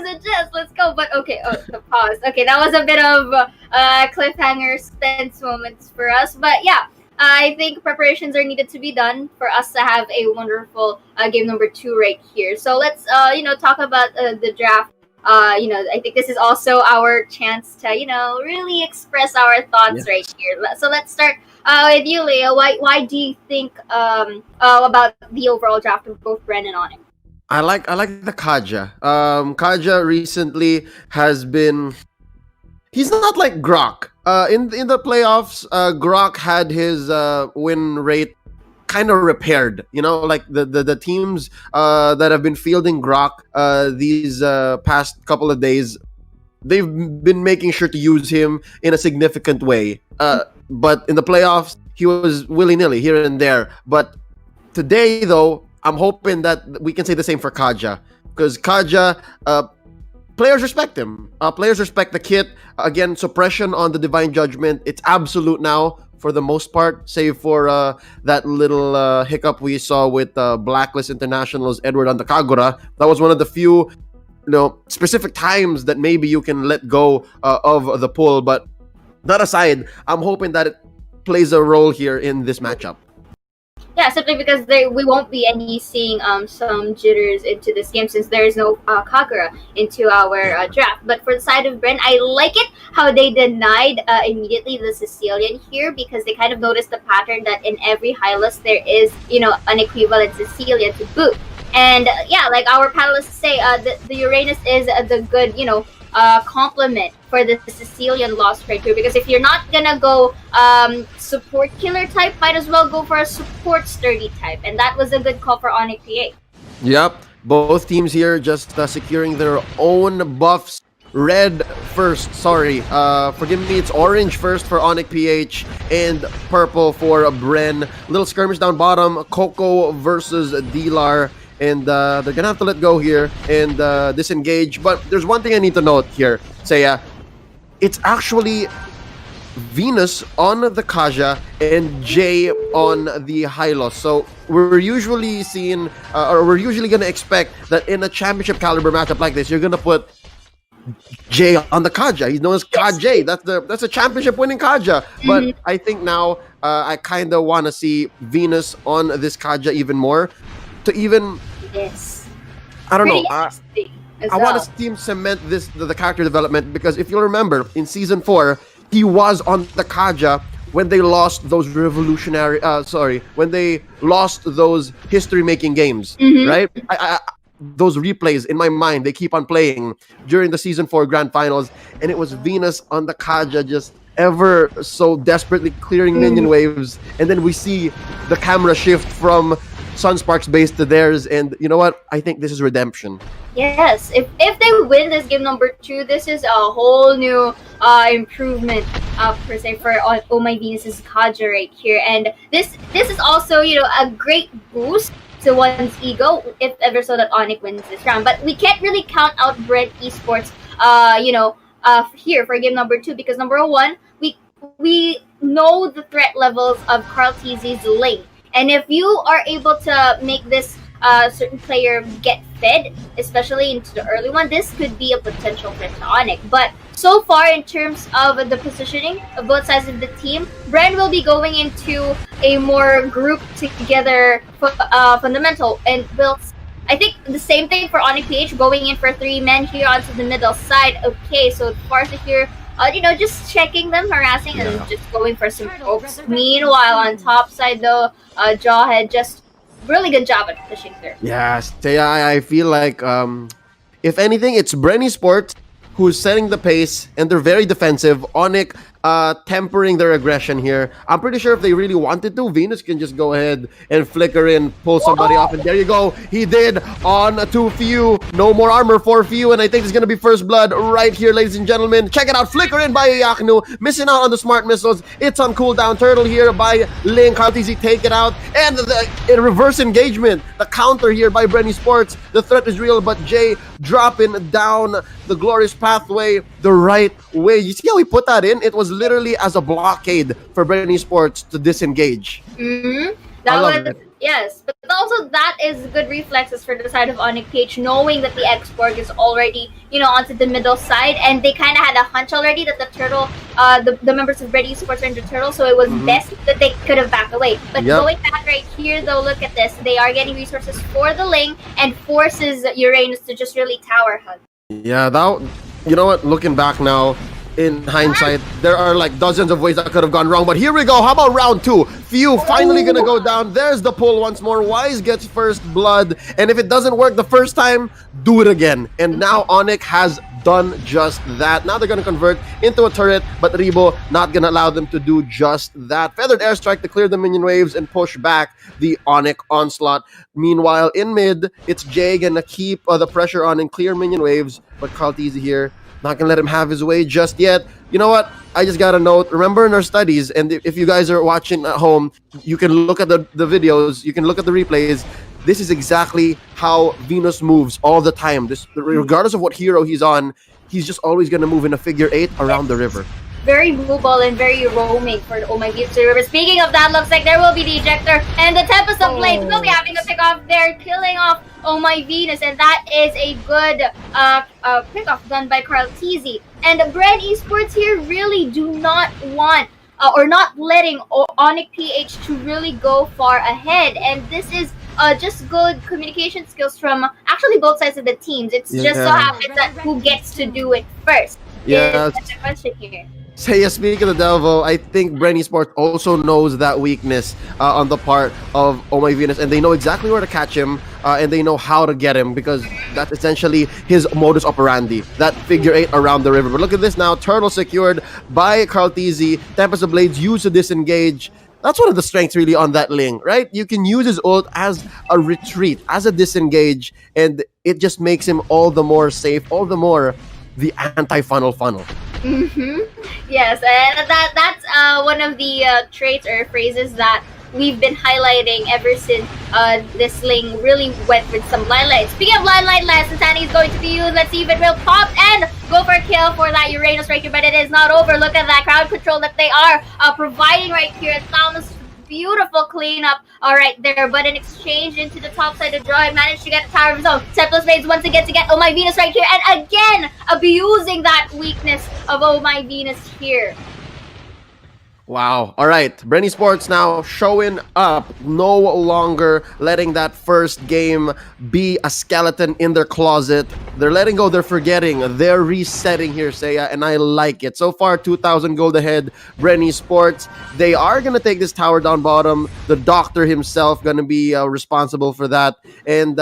suggest. Let's go. But okay, the pause. Okay, that was a bit of cliffhanger suspense moments for us. But yeah, I think preparations are needed to be done for us to have a wonderful game number 2 right here. So let's talk about the draft. I think this is also our chance to really express our thoughts Yeah. right here. So let's start with you, Leah. Why do you think about the overall draft of both Bren and Onic? I like the Kaja. Kaja recently has been. He's not like Grok. In the playoffs, Grok had his win rate kind of repaired. Like the teams that have been fielding Grok these past couple of days, they've been making sure to use him in a significant way. But in the playoffs, he was willy nilly here and there. But today, though, I'm hoping that we can say the same for Kaja, because Kaja, players respect him. Players respect the kit. Again, suppression on the Divine Judgment. It's absolute now for the most part, save for that little hiccup we saw with Blacklist International's Edward on the Kagura. That was one of the few, specific times that maybe you can let go of the pull. But that aside, I'm hoping that it plays a role here in this matchup. Yeah, simply because we won't be any seeing some jitters into this game since there is no Kagura into our draft. But for the side of Bren, I like it how they denied immediately the Sicilian here because they kind of noticed the pattern that in every high list there is an equivalent Sicilian to boot. And yeah, like our panelists say, the Uranus is the good complement for the Sicilian lost criteria because if you're not gonna go support killer type, might as well go for a support sturdy type, and that was a good call for Onic PH. Yep, both teams here just securing their own buffs. Red first, sorry. Forgive me, it's orange first for Onic PH and purple for Bren. Little skirmish down bottom, Coco versus Dilar. And they're gonna have to let go here and disengage. But there's one thing I need to note here, Saya. It's actually Venus on the Kaja and Jay on the Hylos. So we're usually seeing, or we're usually gonna expect that in a championship caliber matchup like this, you're gonna put Jay on the Kaja. He's known as Kaj. That's a championship winning Kaja. But I think now I kind of want to see Venus on this Kaja even more. To even, Yes. I don't know. Pretty interesting as I well. want to team cement the character development because if you'll remember in season 4, he was on the Kaja when they lost those when they lost those history-making games, right? Those replays in my mind, they keep on playing during the season 4 grand finals, and it was Venus on the Kaja just ever so desperately clearing minion waves, and then we see the camera shift from Sunspark's base to theirs, and you know what? I think this is redemption. Yes, if they win this game number 2, this is a whole new improvement per se for Oh My Venus's Kaja right here, and this is also a great boost to one's ego if ever so that Onic wins this round. But we can't really count out Bren Esports here for game number 2 because number 1 we know the threat levels of Carl TZ's lane. And if you are able to make this certain player get fed, especially into the early one, this could be a potential threat to Onic. But so far, in terms of the positioning of both sides of the team, Bren will be going into a more grouped together fundamental and builds. I think the same thing for Onic PH, going in for 3 men here onto the middle side. Okay, so Farsa here, just checking them, harassing, and just going for some pokes. Meanwhile, on top side though, Jawhead just really good job at pushing through. Yes, I feel like if anything, it's Bren Esports who's setting the pace, and they're very defensive. Onic tempering their aggression here. I'm pretty sure if they really wanted to, Venus can just go ahead and flicker in, pull somebody off, and there you go. He did on to Few. No more armor for Few, and I think it's going to be first blood right here, ladies and gentlemen. Check it out. Flicker in by Yaknu. Missing out on the smart missiles. It's on cooldown. Turtle here by Link. How easy take it out. And the reverse engagement. The counter here by Bren Esports. The threat is real, but Jay dropping down the glorious pathway the right way. You see how he put that in? It was literally as a blockade for Bren Esports to disengage. That was it. Yes, but also that is good reflexes for the side of Onic PH, knowing that the X-Borg is already, onto the middle side, and they kind of had a hunch already that the turtle, the members of Red Esports are in the turtle, so it was best that they could have backed away. But going back right here, though, look at this. They are getting resources for the lane and forces Uranus to just really tower hug. Yeah, you know what? Looking back now, in hindsight, there are like dozens of ways that could have gone wrong. But here we go. How about round 2? Few finally gonna go down. There's the pull once more. Wise gets first blood. And if it doesn't work the first time, do it again. And now Onic has done just that. Now they're gonna convert into a turret, but Rebo not gonna allow them to do just that. Feathered airstrike to clear the minion waves and push back the Onic onslaught. Meanwhile, in mid, it's Jay gonna keep the pressure on and clear minion waves. But Kaltizi here, not gonna let him have his way just yet. You know what? I just got a note. Remember in our studies, and if you guys are watching at home, you can look at the videos, you can look at the replays. This is exactly how Venus moves all the time. This, regardless of what hero he's on, he's just always gonna move in a figure 8 around the river. Very mobile and very roaming for the Oh My Venus River. Speaking of that, looks like there will be the ejector, and the Tempest of Blades will be having a pick off there, killing off Oh My Venus, and that is a good pick off done by Karltzy. And Bren Esports here really do not want or not letting Onic PH to really go far ahead, and this is just good communication skills from actually both sides of the teams. It's just so happens that who gets to do it first. Yeah, That's the question here. Say, speaking of the devil, I think Bren Esports also knows that weakness on the part of Oh My Venus, and they know exactly where to catch him, and they know how to get him, because that's essentially his modus operandi, that figure 8 around the river. But look at this now, turtle secured by Karltzy, Tempest of Blades used to disengage. That's one of the strengths really on that Ling, right? You can use his ult as a retreat, as a disengage, and it just makes him all the more safe, all the more the anti-funnel funnel. Yes, and that's one of the traits or phrases that we've been highlighting ever since this Ling really went with some limelight. Speaking of limelight, Santani is going to be used. Let's see if it will pop and go for a kill for that Uranus right here, but it is not over. Look at that crowd control that they are providing right here. Thomas, beautiful cleanup right there, but in exchange into the top side of draw, and managed to get the tower of his own. Septos Blades once again to get Oh My Venus right here, and again abusing that weakness of Oh My Venus here. Wow. All right. Bren Esports now showing up, no longer letting that first game be a skeleton in their closet. They're letting go, they're forgetting, they're resetting here, Seiya, and I like it. So far, 2,000 gold ahead, Bren Esports. They are going to take this tower down bottom. The doctor himself going to be responsible for that. And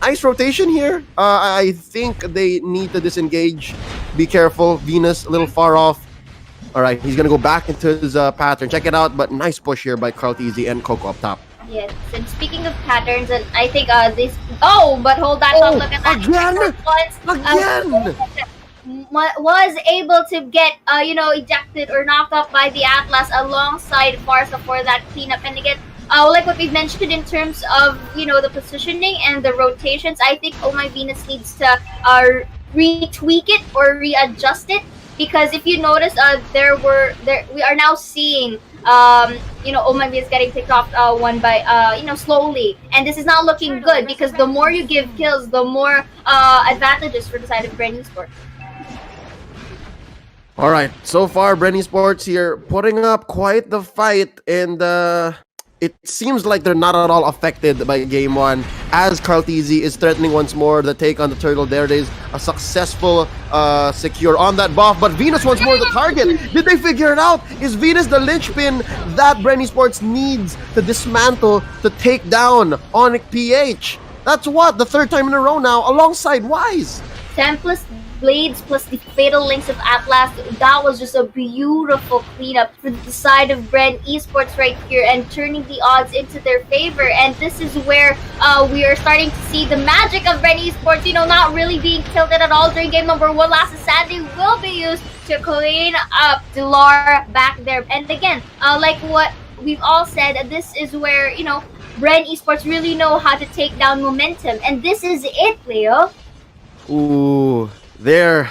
nice rotation here. I think they need to disengage. Be careful. Venus, a little far off. All right, he's going to go back into his pattern. Check it out, but nice push here by Karltzy and Coco up top. Yes, and speaking of patterns, and I think this... Oh, but hold that thought, look at that. Again! Was able to get, ejected or knocked off by the Atlas alongside Farsa for that cleanup. And again, like what we've mentioned in terms of, the positioning and the rotations, I think Oh My Venus needs to retweak it or readjust it. Because if you notice, we are now seeing, Oh My Venus getting picked off one by, slowly. And this is not looking good because the more you give kills, the more advantages for the side of Bren Esports. All right, so far Bren Esports here putting up quite the fight, and it seems like they're not at all affected by game 1, as Karltzy is threatening once more the take on the turtle. There it is, a successful secure on that buff, but Venus once more the target. Did they figure it out? Is Venus the linchpin that Bren Esports needs to dismantle to take down Onic PH? That's what, the 3rd time in a row now, alongside Wise. Templest Blades plus the Fatal Links of Atlas, that was just a beautiful cleanup for the side of Bren Esports right here, and turning the odds into their favor. And this is where we are starting to see the magic of Bren Esports, not really being tilted at all during game number 1. Last Sandy will be used to clean up Dilar back there. And again, like what we've all said, this is where, Bren Esports really know how to take down momentum. And this is it, Leo. Ooh. They're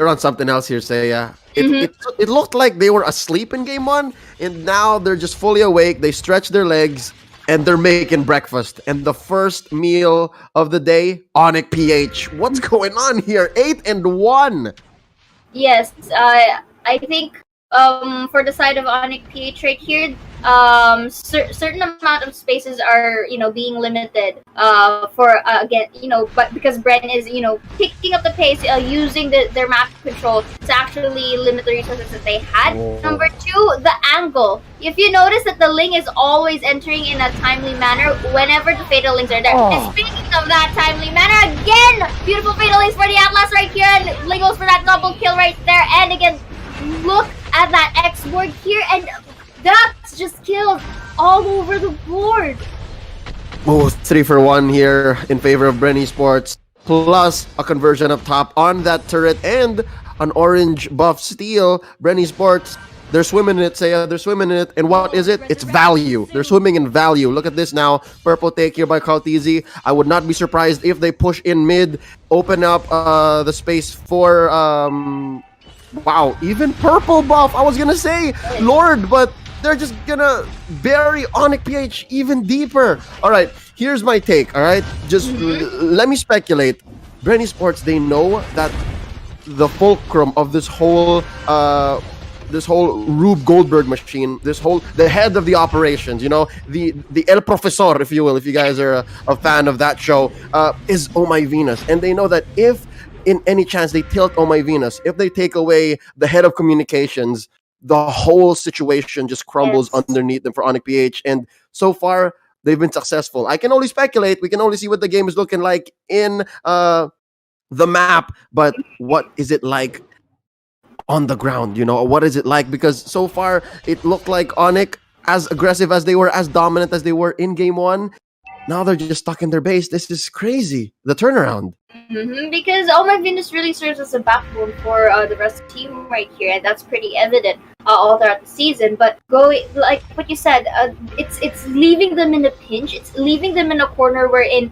on something else here, Seiya. It looked like they were asleep in game 1, and now they're just fully awake. They stretch their legs, and they're making breakfast. And the first meal of the day, Onic PH. What's going on here? 8-1. Yes, I think for the side of Onic PH right here, certain amount of spaces are being limited for again but because Bren is picking up the pace using their map control to actually limit the resources that they had. Oh. Number two, the angle. If you notice that the Ling is always entering in a timely manner whenever the Fatal Links are there. Oh. And speaking of that timely manner, again, beautiful Fatal Links for the Atlas right here, and Ling goes for that double kill right there. And again, look at that X board here, and that's just killed all over the board. Oh, 3 for 1 here in favor of Bren Esports. Plus a conversion up top on that turret and an orange buff steal. Bren Esports, they're swimming in it, Saya. They're swimming in it. And what is it? It's value. They're swimming in value. Look at this now. Purple take here by Kautizi. I would not be surprised if they push in mid, open up the space for... wow, even purple buff. I was gonna say Lord, but they're just gonna bury Onic PH even deeper. All right, here's my take. All right, just let me speculate. Bren Esports, they know that the fulcrum of this whole Rube Goldberg machine, the head of the operations, the El Profesor, if you will, if you guys are a fan of that show, is Oh My Venus, and they know that if in any chance they tilt Oh My Venus, if they take away the head of communications, the whole situation just crumbles underneath them for Onic PH. And so far, they've been successful. I can only speculate. We can only see what the game is looking like in the map. But what is it like on the ground? What is it like? Because so far, it looked like Onic, as aggressive as they were, as dominant as they were in game one, now they're just stuck in their base. This is crazy. The turnaround. Because Oh My Venus really serves as a backbone for the rest of the team right here, and that's pretty evident all throughout the season. But going like what you said, it's leaving them in a pinch. It's leaving them in a corner wherein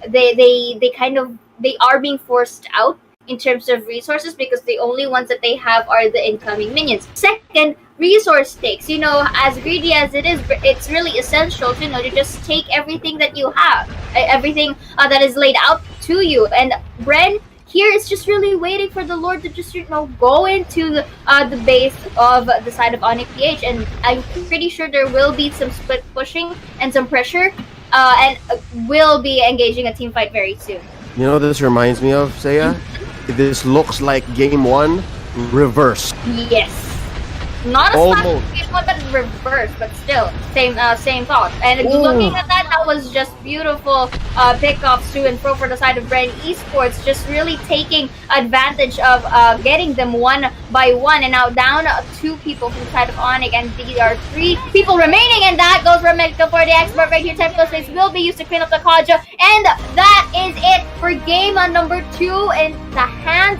they are being forced out in terms of resources because the only ones that they have are the incoming minions. Second, resource takes. As greedy as it is, it's really essential to just take everything that you have, everything that is laid out to you. And Bren here is just really waiting for the Lord to just go into the base of the side of Onic PH, and I'm pretty sure there will be some split pushing and some pressure, and will be engaging a team fight very soon. This reminds me of, Saya? This looks like game one reversed. Yes. Not a slap game one, but it's reversed, but still, same thought. And looking at that was just beautiful pickoffs to and fro for the side of Bren Esports, just really taking advantage of getting them one by one, and now down 2 people from the side of Onic, and there are 3 people remaining, and that goes for Mplph for the expert right here. Tempo space will be used to clean up the Kaja, and that is it for game number 2 in the hands